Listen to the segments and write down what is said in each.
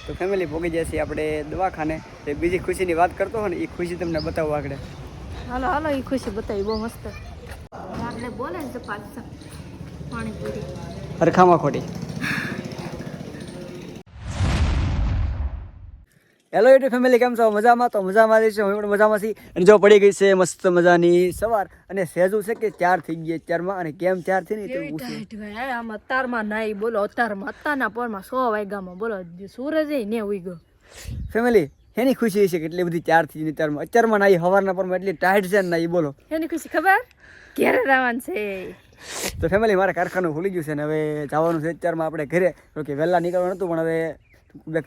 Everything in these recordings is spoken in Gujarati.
તો ફેમિલી ભોગી જશે આપણે દવાખાને તે બીજી ખુશીની વાત કરતો હોય ને એ ખુશી તમને બતાવવા આગળ. હાલો હાલો એ ખુશી બતાવી બહુ મસ્ત. આપણે બોલે ને પાણીપુરી હરખામાં ખોટી. હેલો યુટ્યુબ ફેમિલી, કેમ છો? મજામાં? તો મજામાં રહીશું, હું પણ મજામાં છીએ. અને જો પડી ગઈ છે મસ્ત મજાની સવાર અને સહેજું છે કે 4 થઈ ગયા 4માં. અને કેમ 4 થઈ ને તો આમ અત્યારમાં નાઈ બોલો, અત્યારમાં અત્યારના પોરમાં 100 વાગ્યામાં બોલો સૂરજ ને ઉઈ ગયો. ફેમિલી એની ખુશી છે કે એટલી બધી 4 થી 4માં અત્યારમાં નાઈ સવારના પોરમાં એટલી ટાઈટ છે ને નાઈ બોલો. એની ખુશી ખબર ઘેરે જવાનું છે. તો ફેમિલી મારે કારખાનું ખુલી ગયું છે ને હવે જવાનું છે 4માં આપણે ઘરે. કે વહેલા નીકળવાનું હતું પણ હવે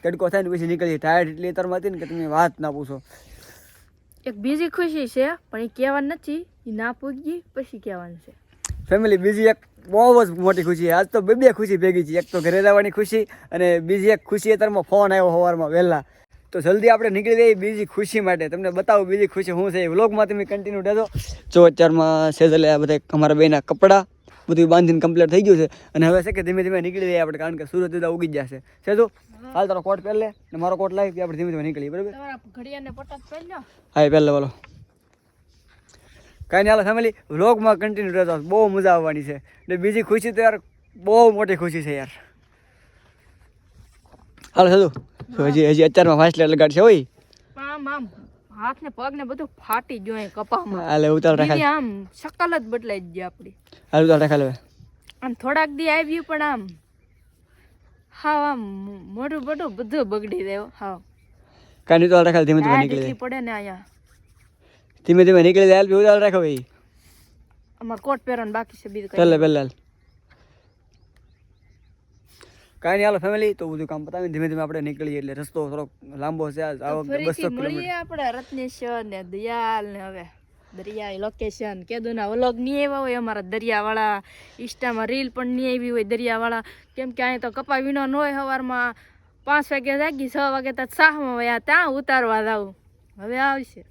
તડકો થાય ને પછી નીકળી ટાયર્ડ એટલી તરમાં હતી ને કે તમે વાત ના પૂછો. એક બીજી ખુશી છે પણ એ કહેવાની નથી, એ ના પૂછી પછી કહેવાનું છે. ફેમિલી બીજી એક બહુ જ મોટી ખુશી છે. આજ તો બે ખુશી ભેગી છે. એક તો ઘરે જવાની ખુશી અને બીજી એક ખુશી અત્યારમાં ફોન આવ્યો સવારમાં વહેલા. તો જલ્દી આપણે નીકળી જઈએ બીજી ખુશી માટે. તમને બતાવું બીજી ખુશી શું છે. વ્લોગમાં તમે કન્ટિન્યુ રહેજો. જો અત્યારમાં સેજલે આ બધા અમારા બેના કપડાં બધું બાંધીને કમ્પ્લીટ થઈ ગયું છે અને હવે છે કે ધીમે ધીમે નીકળી જઈએ આપણે, કારણ કે સૂરજ દાદા ઉગી જશે. સેજો હાલ તારો કોટ પહેર લે ને મારો કોટ લાવી આપણે ધીમે ધીમે નીકળીએ. બરાબર? ઘડિયાળને પટાક પહેર લો. હા એ પહેલા બોલો. કાંઈ નહીં હાલો ફેમિલી, વ્લોગમાં કન્ટિન્યુ રહેતો. બહુ મજા આવવાની છે. ને બીજી ખુશી તો યાર બહુ મોટી ખુશી છે યાર. હાલો સાધુ હજી અત્યારમાં ફાસલે લગાડશે હોય. આમ આમ હાથ ને પગ ને બધું ફાટી ગયું કપામાં. હાલે ઉતાર રાખાલ. આમ શકલ જ બદલાઈ ગઈ આપડી. હાલ ઉતાર રાખાલ. હવે આમ થોડાક દી આવ્યું પણ આમ હા આમ મોઢું બધું બગડી રહ્યો. હા કાંઈ નહીં ઉતાર રાખાલ. ધીમે ધીમે નીકળી જાય. પડે ને અહીંયા ધીમે ધીમે નીકળી જાય. હાલ ઉતાર રાખો ભાઈ. અમાર કોટ પહેરવાનું બાકી છે બીજું પહેલા કાંઈ નહીં હાલો ફેમિલી, તો બધું કામ પતાવીને ધીમે ધીમે આપણે નીકળીએ. એટલે રસ્તો થોડોક લાંબો છે. આ વખતે 200 કિલોમીટર આપણે રત્નેશ્વર ને દયાલ ને હવે દરિયા લોકેશન કેદુના વ્લોગ નહીં આવ્યા હોય અમારા દરિયાવાળા, ઇન્સ્ટામાં રીલ પણ નહીં આવી હોય દરિયાવાળા. કેમ કે અહીંયા તો કપા વીણો ન હોય. સવારમાં 5 વાગે જાગી 6 વાગે તો સાહમાં હોય ત્યાં ઉતારવા જાવ. હવે આવશે.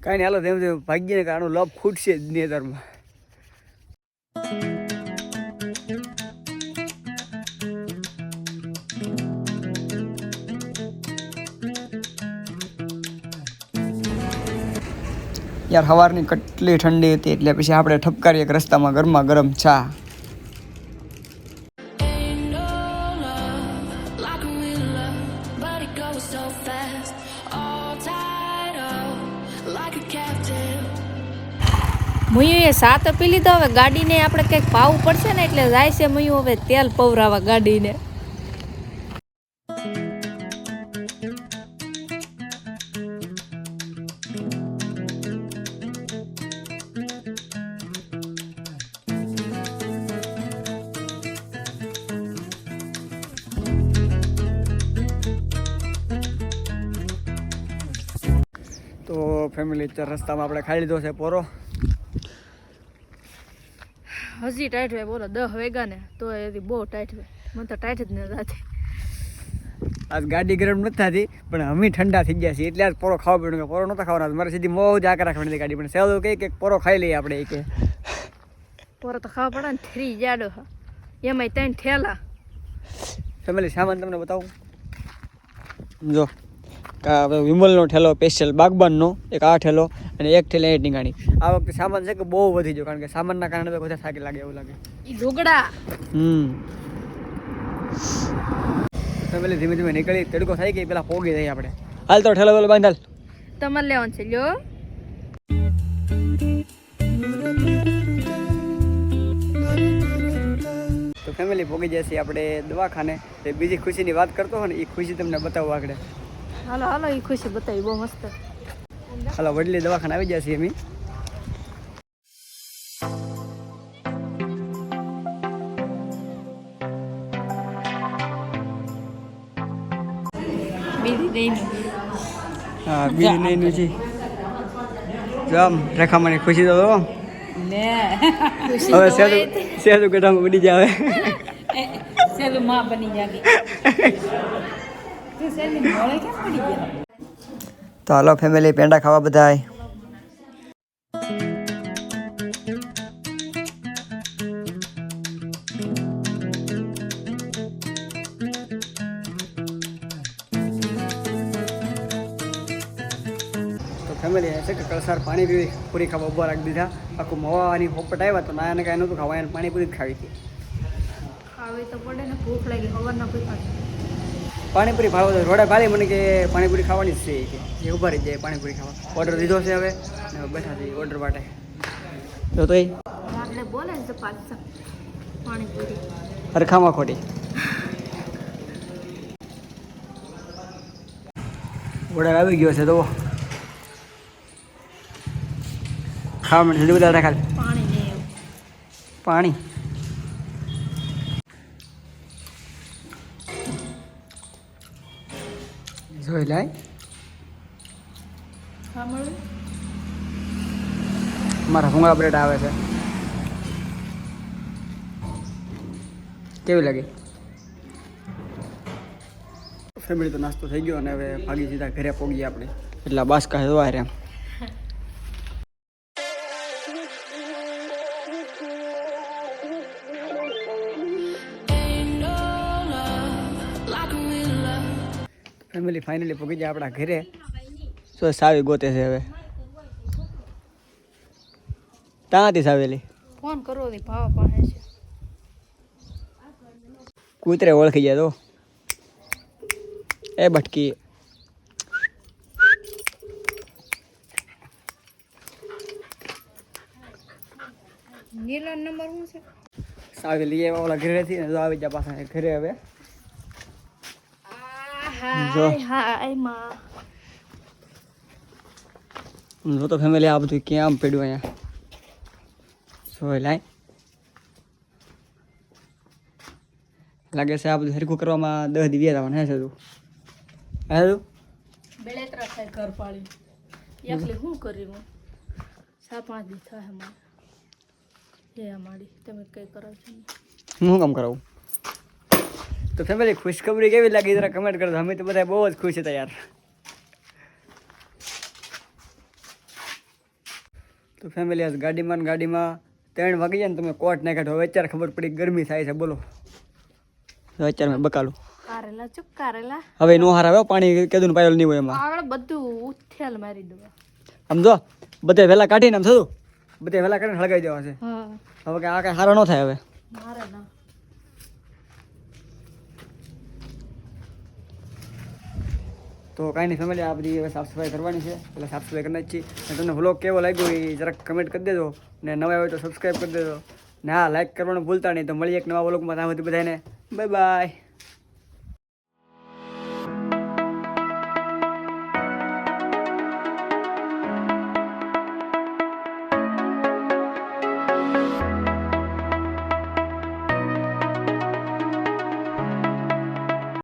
કાંઈ નહીં હાલો ધીમે ધીમે ભાગ્યને કારણે લપ ખૂટશે જ નેતરમાં. યાર સવારની કેટલી ઠંડી હતી એટલે પછી આપણે ઠપકારીએ એક રસ્તામાં ગરમા ગરમ ચા. મુયું એ સાત પી લીધો. હવે ગાડીને આપણે કંઈક પાવું પડશે ને એટલે જાય છે મુયું હવે તેલ પવરાવા ગાડીને. તો ફેમિલી રસ્તામાં આપણે ખાઈ લીધો છે પોરો. હજી ટાઈટ હોય બોલો 10 વાગ્યા ને તો એથી બહુ ટાઈટ હોય. મને તો ટાઈટ જ ન થતી. આજ ગાડી ગરમ નથી થતી પણ અમે ઠંડા થઈ ગયા છીએ એટલે આજ પોરો ખાવા પડ્યો. કે પોરો નહોતા ખાવાના. મારે સીધી મોજ આકા રાખવાની હતી ગાડી. પણ સહેલું કહી કે પોરો ખાઈ લઈએ આપણે. કે પોરો તો ખાવા પડે ને. 3 જાડો એમાંય 3 ઠેલા. ફેમિલી સામાન તમને બતાવું. જો વિમલનો ઠેલો સ્પેશિયલ બાગબાનનો, એક આ ઠેલો અને એક ઠેલો એ ટીંગાણી. આ વખતે સામાન છે કે બહુ વધી ગયો, કારણ કે સામાનના કારણે તો બધા થાકી લાગે એવું લાગે. ઈ ઢોગડા ફેમિલી ધીમે ધીમે નીકળી. તડકો થાય કે પેલા પોગી જાય આપણે. હાલ તો ઠેલો વેલો બાંધાલ. તમારે લેવાનું છે લ્યો. તો ફેમિલી પોગી જશે આપણે દવાખાને. તે બીજી ખુશીની વાત કરતો હોય ને એ ખુશી તમને બતાવવા આગળ. હાલો હાલો એ ખુશી બતાવી બહુ મસ્ત. હાલો વડલી દવાખાને આવી જશે અમે. હા બીજી નહીં છે. જો આમ રેખામાની ખુશી તો હવે સેલું ગઢામાં બની જાય. સેલું માં બની જાગે. તો હાલો ફેમિલી પેંડા ખાવા બધાય. ફેમિલી છે કે કળસાર પાણીપુરી પૂરી ખાવા ઊભા રાખી દીધા. આખું મવાની પોપટ આવ્યા તો ના એને કાંઈ નહોતું ખાવા, એને પાણીપુરી જ ખાવી હતી. ખાવી તો પડે ને, ભૂખ લાગી હવારના કોઈ પાણીપુરી ભાવ તો રોડે ભાલી મને કે પાણીપુરી ખાવાની જ છે એ ઊભા રહી જાય પાણીપુરી ખાવા. ઓર્ડર દીધો છે હવે ને હવે બેઠા છીએ ઓર્ડર માટે. તો એ આપણે બોલે ને તો પાછા પાણીપુરી હરખામાં ખોટી ઓર્ડર આવી ગયો છે તો ખાવા માટે જલ્દી બધા ખાલી પાણી નહીં પાણી. જોઈ લાય સાંભળ્યું મારા ભૂંગળા બ્રેડ આવે છે. કેવી લાગે ફેમિલી? તો નાસ્તો થઈ ગયો અને હવે ભાગી સીધા ઘરે પોગીએ આપણે. એટલા બાસકા જોવા રહ્યા. ફેમિલી ફાઇનલી પહોંચી જાય આપણા ઘરે. શું સાવી ગોતે છે હવે? ત્યાંથી સાવેલી ફોન કરો દી ભાવ પાસે છે. કૂતરે ઓળખી જાય તો એ ભટકી. નીલા નંબર શું છે? સાવી લઈ આવ્યા ઓલા ઘરેથી ને આવી જાય પાછા ઘરે હવે. જો. હાય માં જો તો ફેમિલી આ બધું ક્યાં આમ પડ્યું અહીંયા. જોઈ લાય લાગે છે આ બધું હરખું કરવામાં 10 દી આવવાના છે. તું હે તું બેલેત્રા થાય ઘર પાળી એકલી શું કરી હું 7-5 દી થાય મારે એ અમારી તમે કઈ કરો છો હું શું કામ કરાવું? તો ફેમિલી ખુશખબરી કેવી લાગી જરા કમેન્ટ કરજો. અમે તો બધા બહુ જ ખુશ હતા યાર. તો ફેમિલી આજ ગાડીમાં 3 વાગી જાય ને તમે કોટ ના કાઢો. હવે અત્યારે ખબર પડી ગરમી થાય છે. બોલો અત્યારે મેં બકાલું કારેલા ચૂપ કારેલા હવે નો હાર આવે પાણી કેદું પાયેલ નહીં હોય એમાં. આગળ બધું ઉથેલ મારી દવા આમ જો બધે વહેલા કાઢીને આમ થતું બધે વહેલા કાઢીને હળગાઈ દેવા છે. હા હવે કે આ કાંઈ સારો ન થાય હવે. મારે ના તો કાંઈ નહીં ફેમિલી આ બધી હવે સાફ સફાઈ કરવાની છે. એટલે સાફ સફાઈ કરી છીએ. અને તમને વ્લોગ કેવો લાગ્યો એ જરાક કમેન્ટ કરી દેજો. ને નવા હોય તો સબસ્ક્રાઈબ કરી દેજો. ને હા લાઈક કરવાનું ભૂલતા નહીં. તો મળીએ એક નવા વ્લોગમાં. ત્યાં સુધી બધાને બાય બાય.